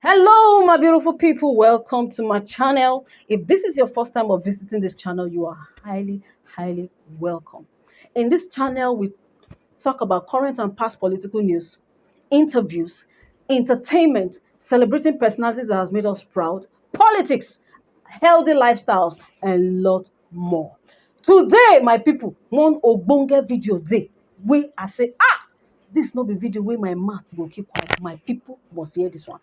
Hello my beautiful people, welcome to my channel. If this is your first time of visiting this channel, you are highly welcome. In this channel we talk about current and past political news, interviews, entertainment, celebrating personalities that has made us proud, politics, healthy lifestyles, and lot more. Today my people, one ogbonge video day wey I say this no be video wey my mouth go keep quiet. My people must hear this one.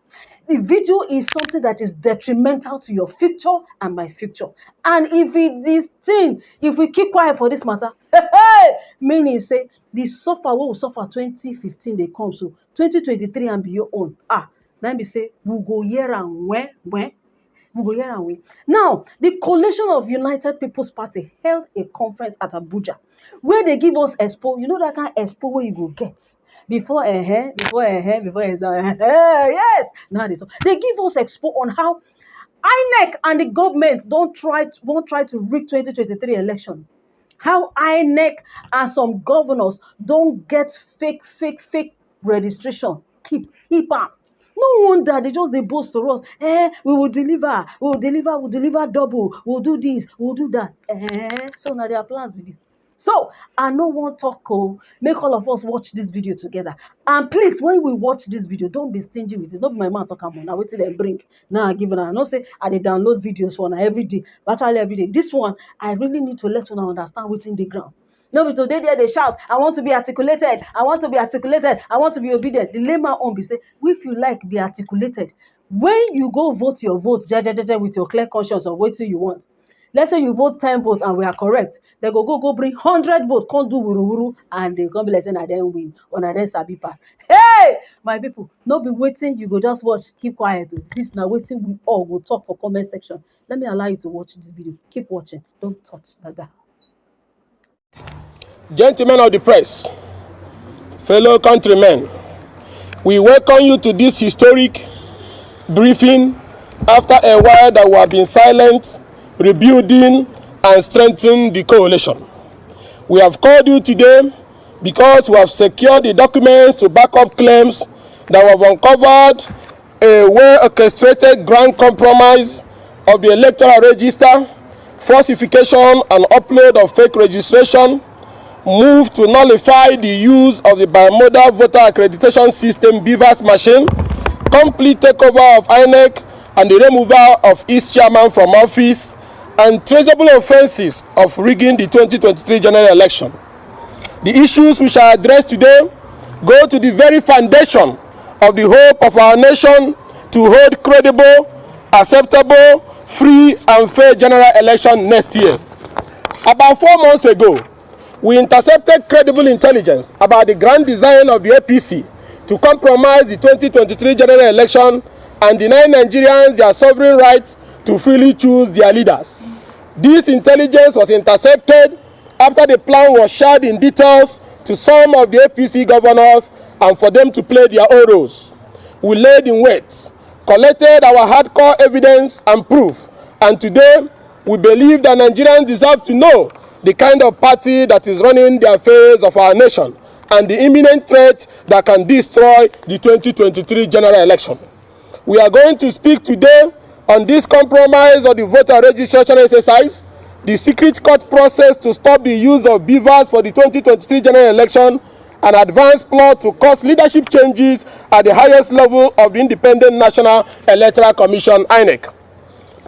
The video is something that is detrimental to your future and my future. And if we keep quiet for this matter, meaning say the suffer wey we suffer 2015 they come, so 2023 and beyond. Let me say we go hear am when. We go hear am when. Now, the coalition of United People's Party held a conference at Abuja where they give us expo. You know that kind of expo where you go get before yes. Now they give us expo on how Inec and the government won't try to rig 2023 election. How Inec and some governors don't get fake registration. Keep am. No wonder they boast to us. We will deliver double, we'll do this, we'll do that. So now their plans with this. So I no want talk. Make all of us watch this video together. And please, when we watch this video, don't be stingy with it. Don't be my man talk about now. Wait till they bring. Now I give it. I not say I dey download videos for now every day, virtually every day. This one I really need to let one understand what's in the ground. No, but today they shout, I want to be articulated, I want to be articulated, I want to be obedient. The layman on be say, if you like be articulated, when you go vote your vote, with your clear conscience of what you want. Let's say you vote 10 votes and we are correct. They go bring 100 votes, can't do wuru, and they come be like saying I then win, or I then sabi pass. Hey, my people, no be waiting, you go just watch, keep quiet. This now waiting, we all go talk for comment section. Let me allow you to watch this video. Keep watching, don't touch that. Gentlemen of the press, fellow countrymen, we welcome you to this historic briefing after a while that we have been silent, rebuilding and strengthening the coalition. We have called you today because we have secured the documents to back up claims that we have uncovered a well-orchestrated grand compromise of the electoral register, falsification and upload of fake registration, move to nullify the use of the bimodal voter accreditation system BVAS machine, complete takeover of Inec and the removal of its chairman from office, and traceable offences of rigging the 2023 general election. The issues we shall address today go to the very foundation of the hope of our nation to hold credible, acceptable, free and fair general election next year. About 4 months ago, we intercepted credible intelligence about the grand design of the APC to compromise the 2023 general election and deny Nigerians their sovereign rights to freely choose their leaders. This intelligence was intercepted after the plan was shared in details to some of the APC governors and for them to play their own roles. We laid in wait, collected our hardcore evidence and proof, and today we believe that Nigerians deserve to know the kind of party that is running the affairs of our nation and the imminent threat that can destroy the 2023 general election. We are going to speak today on this compromise of the voter registration exercise, the secret court process to stop the use of BVAS for the 2023 general election, an advanced plot to cause leadership changes at the highest level of the Independent National Electoral Commission, INEC.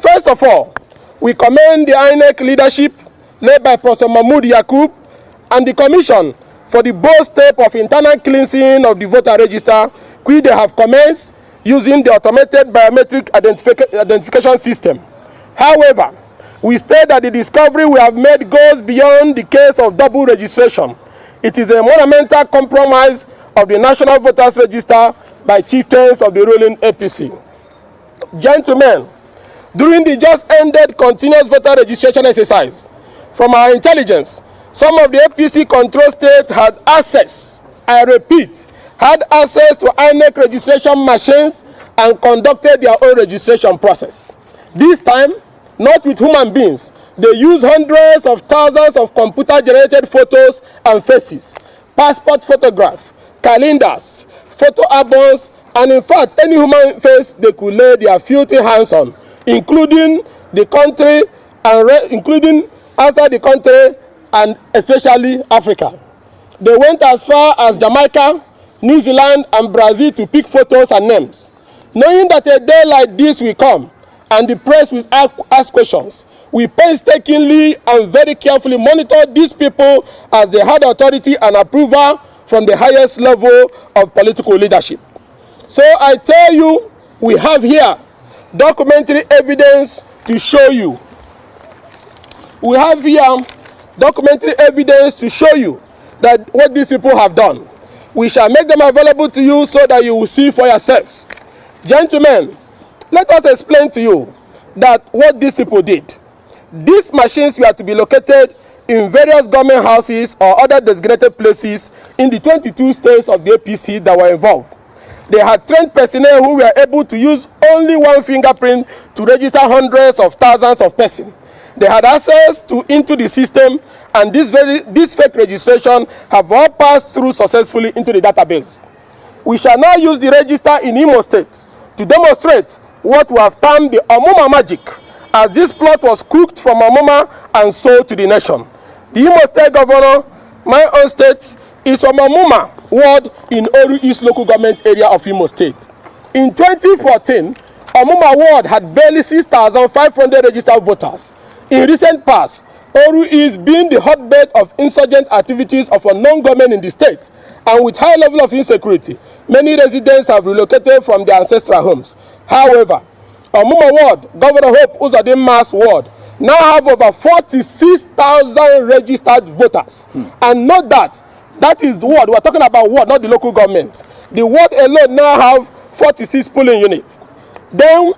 First of all, we commend the INEC leadership led by Professor Mahmood Yakub and the Commission for the bold step of internal cleansing of the voter register, which they have commenced using the automated biometric identification system. However, we state that the discovery we have made goes beyond the case of double registration. It is a monumental compromise of the National Voters Register by chieftains of the ruling APC. Gentlemen, during the just ended continuous voter registration exercise, from our intelligence, some of the APC control states had access, I repeat, had access to INEC registration machines and conducted their own registration process. This time, not with human beings, they used hundreds of thousands of computer-generated photos and faces, passport photographs, calendars, photo albums, And in fact, any human face they could lay their filthy hands on, including the country and including outside the country and especially Africa. They went as far as Jamaica, New Zealand, and Brazil to pick photos and names. Knowing that a day like this will come and the press will ask questions, we painstakingly and very carefully monitor these people as they had authority and approval from the highest level of political leadership. So I tell you, we have here documentary evidence to show you. We have here documentary evidence to show you that what these people have done. We shall make them available to you so that you will see for yourselves. Gentlemen, let us explain to you that what these people did. These machines were to be located in various government houses or other designated places in the 22 states of the APC that were involved. They had trained personnel who were able to use only one fingerprint to register hundreds of thousands of persons. They had access into the system, and this fake registration have all passed through successfully into the database. We shall now use the register in Imo State to demonstrate what we have termed the Omuma magic, as this plot was cooked from Omuma and sold to the nation. The Imo State Governor, my own state, is from Omuma ward in Oru East local government area of Imo State. In 2014, Omuma ward had barely 6,500 registered voters. In recent past, Oru is being the hotbed of insurgent activities of unknown government in the state, and with high level of insecurity, many residents have relocated from their ancestral homes. However, Omuma ward, Governor Hope Uzodinma's ward, now have over 46,000 registered voters. And note that is the ward. We're talking about ward, not the local government. The ward alone now have 46 polling units. Then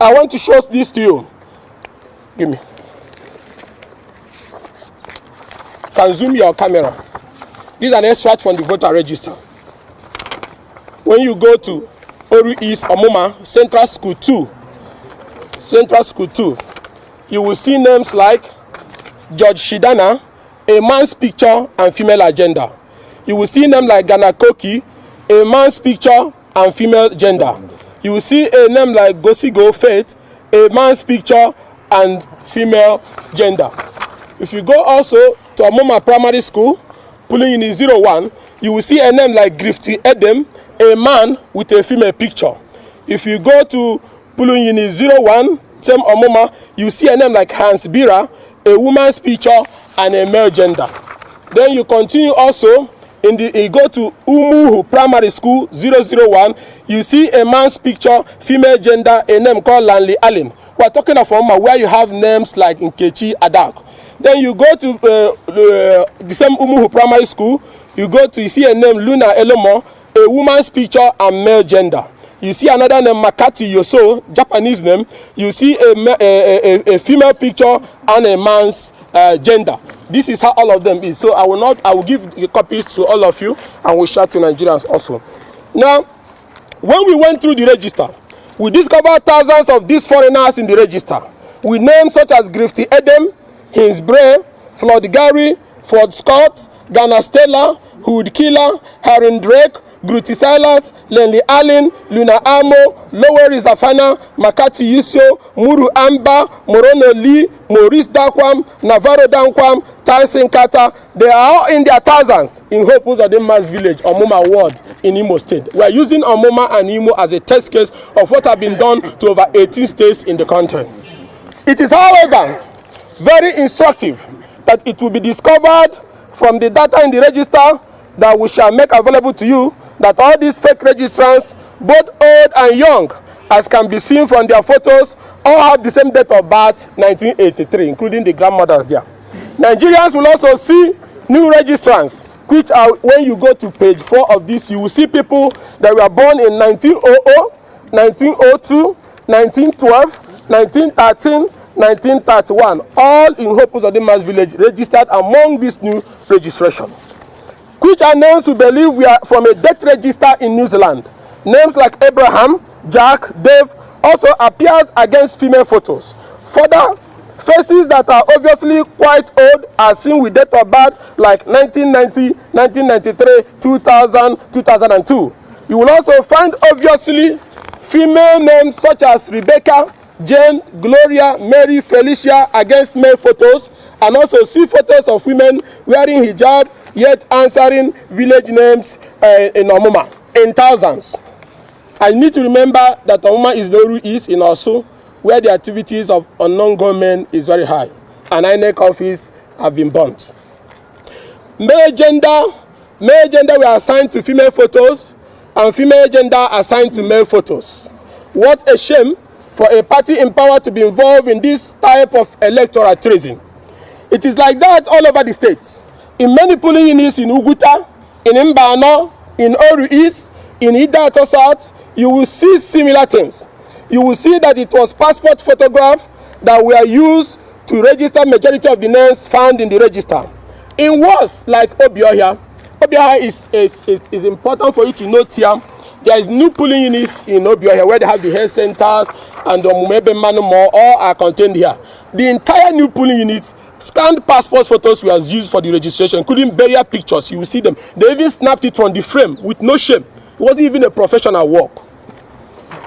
I want to show this to you. Give me. Can zoom your camera. This is an extract from the voter register. When you go to Oru East Omuma Central School 2, you will see names like George Shidana, a man's picture and female agenda. You will see names like Ghana Koki, a man's picture and female gender. You will see a name like Gosigo Faith, a man's picture and female gender. If you go also to Omuma Primary School, polling unit 01, you will see a name like Grifty Edem, a man with a female picture. If you go to polling unit 01, same Omuma, you see a name like Hans Bira, a woman's picture and a male gender. Then you continue also, you go to Umuhu Primary School 001, you see a man's picture, female gender, a name called Lanley Allen. We are talking of Omuma where you have names like Nkechi Adak. Then you go to the same Umuhu Primary School, you see a name Luna Elomo, a woman's picture and male gender. You see another name Makati Yoso, Japanese name. You see a female picture and a man's gender. This is how all of them is. So I will give the copies to all of you, and we'll share to Nigerians also. Now, when we went through the register, we discovered thousands of these foreigners in the register, with names such as Grifty Edem, Hins Bray, Floyd Gary, Ford Scott, Ghana Stella, Hood Killer, Harin Drake, Gruti Silas, Lenley Allen, Luna Amo, Loweri Zafana, Makati Yusio, Muru Amba, Morono Lee, Maurice Dakwam, Navarro Dankwam, Tyson Kata. They are all in their thousands in Hope Uzodinma's village, Omuma ward in Imo State. We are using Omuma and Imo as a test case of what have been done to over 18 states in the country. It is, however, very instructive that it will be discovered from the data in the register that we shall make available to you that all these fake registrants, both old and young, as can be seen from their photos, all have the same date of birth, 1983, including the grandmothers there. Nigerians will also see new registrants, which are, when you go to page 4 of this, you will see people that were born in 1900, 1902, 1912, 1913, 1931, all in Hope Uzodinma's village, registered among this new registration, which are names we believe we are from a death register in New Zealand. Names like Abraham, Jack, Dave also appeared against female photos. Further, faces that are obviously quite old are seen with date of birth like 1990, 1993, 2000, 2002. You will also find obviously female names such as Rebecca, Jane, Gloria, Mary, Felicia against male photos, and also see photos of women wearing hijab yet answering village names in Omuma in thousands. I need to remember that Omuma is Noru East in Osu, where the activities of unknown gunmen is very high, and Inec office have been burnt. Male gender were assigned to female photos, and female gender assigned to male photos. What a shame for a party in power to be involved in this type of electoral treason. It is like that all over the states. In many polling units in Uguta, in Mbano, in Oru East, in Idato South, you will see similar things. You will see that it was passport photographs that were used to register majority of the names found in the register. In words like Obiohia is important for you to note here. There is new polling units in Obiohia where they have the health centers and the Mumebe Manumo, all are contained here. The entire new polling unit, scanned passport photos were used for the registration, including burial pictures. You will see them. They even snapped it from the frame with no shame. It wasn't even a professional work.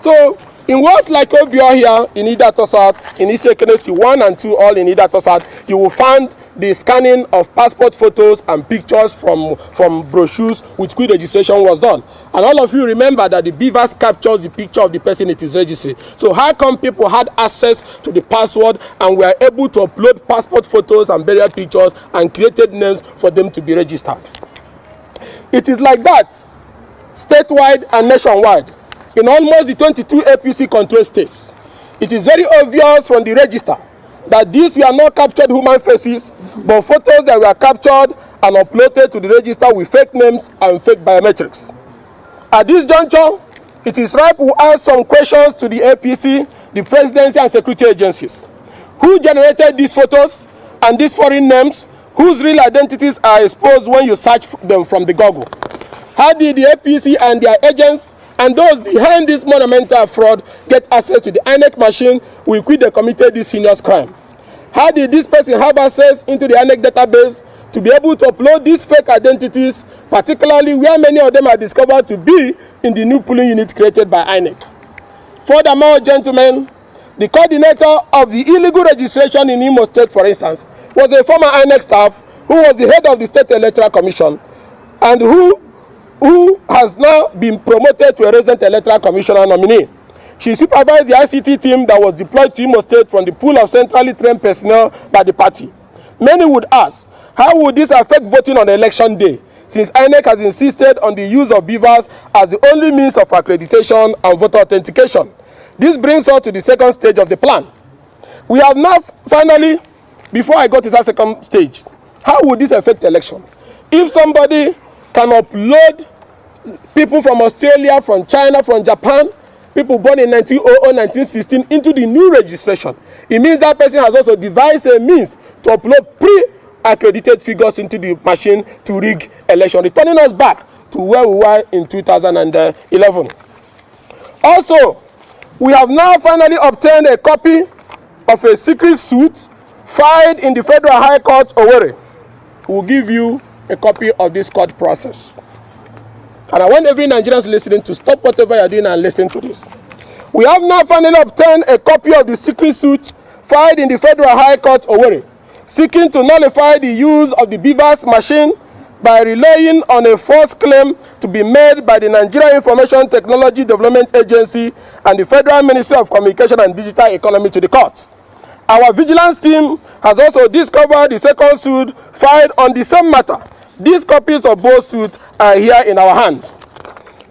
So, in words like Obiohia, in Idato South, in Isekenesi 1 and 2, all in Idato South, you will find the scanning of passport photos and pictures from brochures with which registration was done. And all of you remember that the beavers captures the picture of the person it is registering. So how come people had access to the password and were able to upload passport photos and burial pictures and created names for them to be registered? It is like that statewide and nationwide in almost the 22 APC controlled states. It is very obvious from the register that these were not captured human faces, but photos that were captured and uploaded to the register with fake names and fake biometrics. At this juncture, it is right to ask some questions to the APC, the presidency and security agencies. Who generated these photos and these foreign names whose real identities are exposed when you search them from the Google? How did the APC and their agents and those behind this monumental fraud get access to the Inec machine with which they committed this heinous crime? How did this person have access into the Inec database to be able to upload these fake identities, particularly where many of them are discovered to be in the new polling unit created by Inec? Furthermore, gentlemen, the coordinator of the illegal registration in Imo State, for instance, was a former Inec staff who was the head of the State Electoral Commission and who has now been promoted to a resident electoral commissioner nominee. She supervised the ICT team that was deployed to Imo State from the pool of centrally trained personnel by the party. Many would ask, how would this affect voting on election day, since INEC has insisted on the use of beavers as the only means of accreditation and voter authentication? This brings us to the second stage of the plan. We have now finally, before I go to that second stage, how would this affect election? If somebody can upload people from Australia, from China, from Japan, people born in 1900, 1916 into the new registration, it means that person has also devised a means to upload pre-accredited figures into the machine to rig election, returning us back to where we were in 2011. Also, we have now finally obtained a copy of a secret suit filed in the Federal High Court, Owerri. We'll give you a copy of this court process. And I want every Nigerian listening to stop whatever you're doing and listen to this. We have now finally obtained a copy of the secret suit filed in the Federal High Court, Owerri, seeking to nullify the use of the beavers machine by relying on a false claim to be made by the Nigeria Information Technology Development Agency and the Federal Ministry of Communication and Digital Economy to the court. Our vigilance team has also discovered the second suit filed on the same matter. These copies of both suits are here in our hand.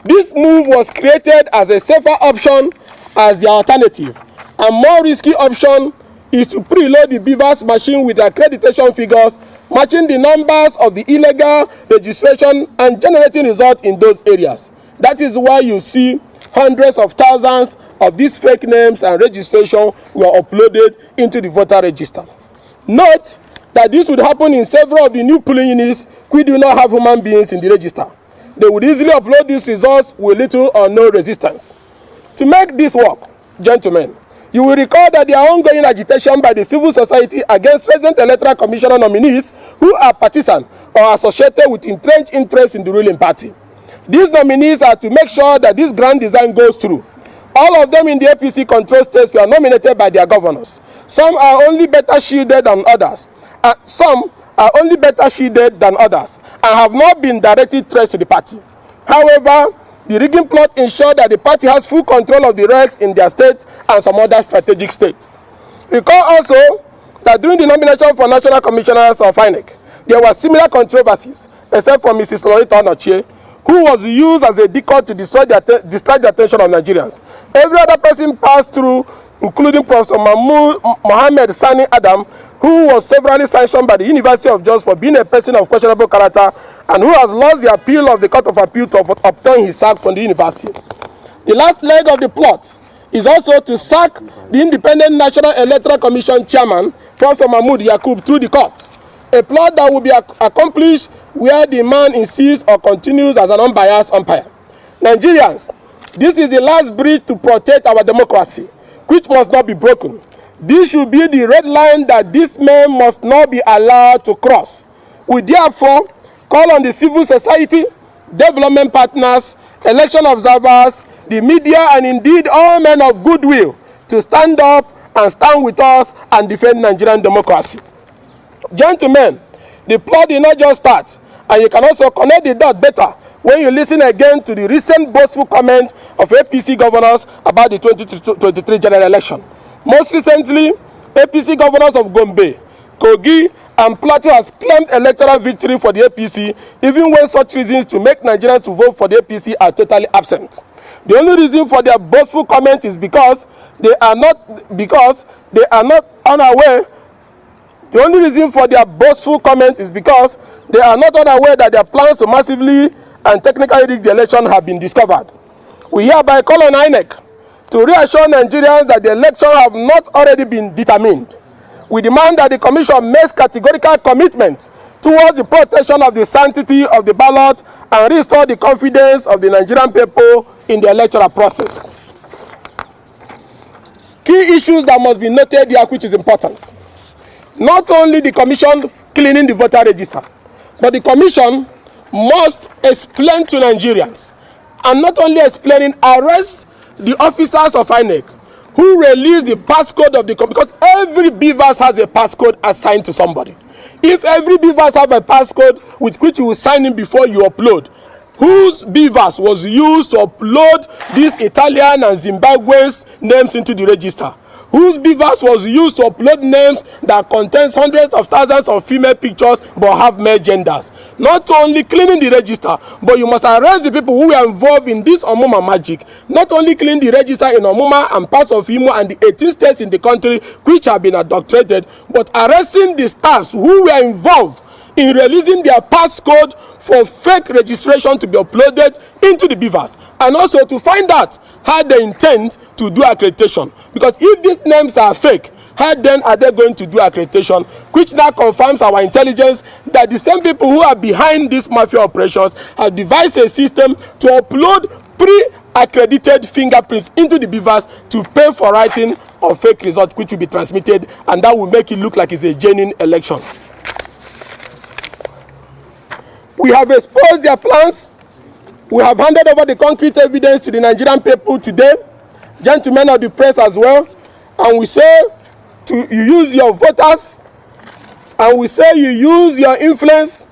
This move was created as a safer option as the alternative. A more risky option is to preload the beavers machine with accreditation figures matching the numbers of the illegal registration and generating results in those areas. That is why you see hundreds of thousands of these fake names and registration were uploaded into the voter register. Note that this would happen in several of the new polling units which do not have human beings in the register. They would easily upload these results with little or no resistance. To make this work, gentlemen, you will recall that there are ongoing agitation by the civil society against resident electoral commissioner nominees who are partisan or associated with entrenched interests in the ruling party. These nominees are to make sure that this grand design goes through. All of them in the APC control states were nominated by their governors. Some are only better shielded than others. Some are only better shielded than others and have not been directly threats to the party. However, the rigging plot ensured that the party has full control of the regs in their state and some other strategic states. Recall also that during the nomination for National Commissioners of Inec, there were similar controversies, except for Mrs. Loretta Nochie, who was used as a decoy to distract the attention of Nigerians. Every other person passed through, including Professor Mohammed Sani Adam, who was severally sanctioned by the University of Jos for being a person of questionable character and who has lost the appeal of the Court of Appeal to obtain his sack from the university. The last leg of the plot is also to sack the Independent National Electoral Commission chairman, Professor Mahmood Yakub, through the court. A plot that will be accomplished where the man insists or continues as an unbiased umpire. Nigerians, this is the last bridge to protect our democracy, which must not be broken. This should be the red line that this man must not be allowed to cross. We therefore call on the civil society, development partners, election observers, the media, and indeed all men of goodwill to stand up and stand with us and defend Nigerian democracy. Gentlemen, the plot did not just start, and you can also connect the dot better when you listen again to the recent boastful comment of APC governors about the 2023 general election. Most recently, APC governors of Gombe, Kogi, and Plateau has claimed electoral victory for the APC, even when such reasons to make Nigerians to vote for the APC are totally absent. The only reason for their boastful comment is because they are not unaware. The only reason for their boastful comment is because they are not unaware that their plans to massively and technically rig the election have been discovered. We hereby call on Inec to reassure Nigerians that the election have not already been determined. We demand that the Commission makes categorical commitment towards the protection of the sanctity of the ballot and restore the confidence of the Nigerian people in the electoral process. Key issues that must be noted here, which is important. Not only the Commission cleaning the voter register, but the Commission must explain to Nigerians, and not only explaining, arrest the officers of Inec who release the passcode of the because every beavers has a passcode assigned to somebody. If every beavers have a passcode with which you will sign in before you upload, whose beavers was used to upload these Italian and Zimbabweans names into the register? Whose beavers was used to upload names that contains hundreds of thousands of female pictures but have male genders? Not only cleaning the register, but you must arrest the people who were involved in this Omuma magic. Not only clean the register in Omuma and parts of Imo and the 18 states in the country which have been adulterated, but arresting the staffs who were involved in releasing their passcode for fake registration to be uploaded into the beavers, and also to find out how they intend to do accreditation. Because if these names are fake, how then are they going to do accreditation? Which now confirms our intelligence that the same people who are behind these mafia operations have devised a system to upload pre-accredited fingerprints into the beavers to pay for writing of fake results which will be transmitted, and that will make it look like it's a genuine election. We have exposed their plans. We have handed over the concrete evidence to the Nigerian people today, gentlemen of the press as well. And we say you use your voters, and we say you use your influence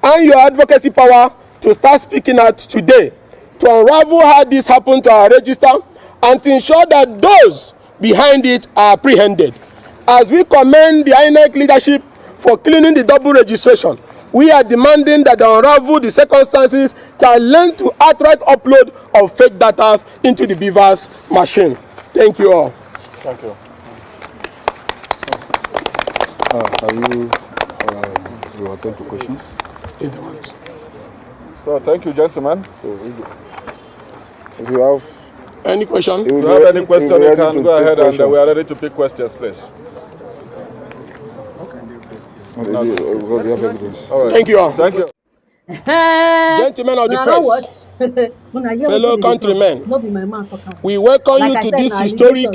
and your advocacy power to start speaking out today, to unravel how this happened to our register, and to ensure that those behind it are apprehended. As we commend the INEC leadership for cleaning the double registration, we are demanding that they unravel the circumstances that led to outright upload of fake data into the beavers machine. Thank you all. Thank you. You attend to questions? So thank you, gentlemen. If you have any question, if you have any question, you can go ahead, and we are ready to pick questions, please. We have evidence. All right. Thank you all. Thank you. Gentlemen of the press. fellow countrymen, we welcome you to this historic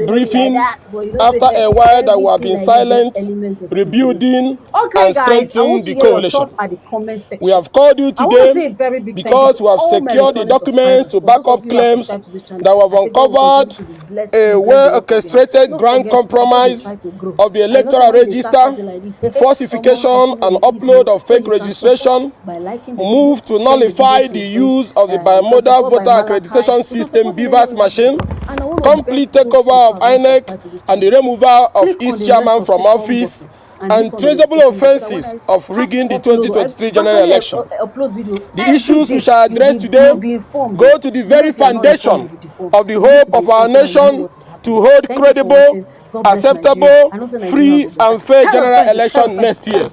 briefing after a while that we have been silent, rebuilding and strengthening the coalition. We have called you today because we have secured the documents to back up claims that we have uncovered a well-orchestrated grand compromise of the electoral register, falsification and upload of fake registration, move to nullify the use of the bimodal voter accreditation system BVAS machine, complete takeover of Inec and the removal of its chairman from office, and traceable offences of rigging the 2023 general election. The issues we shall address today go to the very foundation of the hope of our nation to hold credible, acceptable, free and fair general election next year.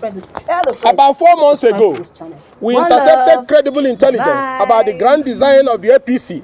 About 4 months ago, we intercepted credible intelligence about the grand design of the APC